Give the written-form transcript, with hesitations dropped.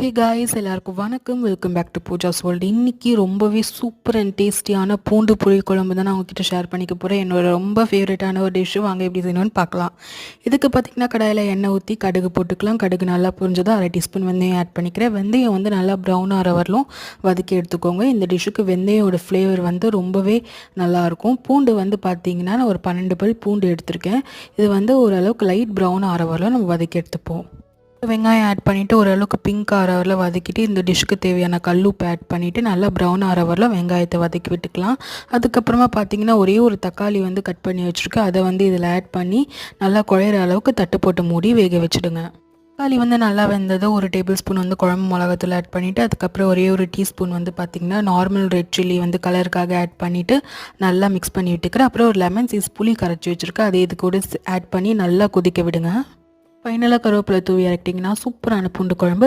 ஹே guys, எல்லாருக்கும் வணக்கம். Welcome back to Pooja's world. இன்றைக்கி ரொம்பவே சூப்பர் அண்ட் டேஸ்டியான பூண்டு புளி குழம்பு தான் நான் உங்ககிட்ட ஷேர் பண்ணிக்க போகிறேன். என்னோட ரொம்ப ஃபேவரட்டான ஒரு டிஷ்ஷு. வாங்க எப்படி செய்யணும்னு பார்க்கலாம். இதுக்கு பார்த்திங்கன்னா கடாயில் எண்ணெய் ஊற்றி கடுகு போட்டுக்கலாம். கடுகு நல்லா புரிஞ்சதும் 1/2 டீஸ்பூன் வெந்தயம் ஆட் பண்ணிக்கிறேன். வெந்தயம் வந்து நல்லா ப்ரௌன் ஆகிற வரலும் வதக்கி எடுத்துக்கோங்க. இந்த டிஷ்ஷுக்கு வெந்தயோட ஃப்ளேவர் வந்து ரொம்பவே நல்லாயிருக்கும். பூண்டு வந்து பார்த்திங்கன்னா நான் ஒரு 12 பல் பூண்டு எடுத்திருக்கேன். இது வந்து ஓரளவுக்கு லைட் ப்ரௌன் ஆகிற வரலும் நம்ம வதக்கி எடுத்துப்போம். வெங்காயம் ஆட் பண்ணிவிட்டு ஓரளவுக்கு பிங்க் ஆகிற வரல வதக்கிட்டு இந்த டிஷ்ஷுக்கு தேவையான கல்லுப்பு ஆட் பண்ணிவிட்டு நல்லா ப்ரௌன் ஆகிற வரல வெங்காயத்தை வதக்கி விட்டுக்கலாம். அதுக்கப்புறமா பார்த்திங்கன்னா ஒரே ஒரு தக்காளி வந்து கட் பண்ணி வச்சுருக்கேன். அதை வந்து இதில் ஆட் பண்ணி நல்லா குழையிற அளவுக்கு தட்டு போட்டு மூடி வேக வச்சுடுங்க. தக்காளி வந்து நல்லா வெந்தது 1 டேபிள் ஸ்பூன் வந்து குழம்பு மிளகாத்தூள் ஆட் பண்ணிவிட்டு அதுக்கப்புறம் ஒரே ஒரு டீஸ்பூன் வந்து பார்த்திங்கன்னா நார்மல் ரெட் சில்லி வந்து கலருக்காக ஆட் பண்ணிவிட்டு நல்லா மிக்ஸ் பண்ணி விட்டுக்கிறேன். அப்புறம் ஒரு லெமன் சைஸ் புளி கரைச்சி வச்சுருக்கேன். அதை இது கூட ஆட் பண்ணி நல்லா கொதிக்க விடுங்க. ஃபைனலாக கருவேப்பிலை தூவி இறக்கிட்டிங்கன்னா சூப்பரான பூண்டு குழம்பு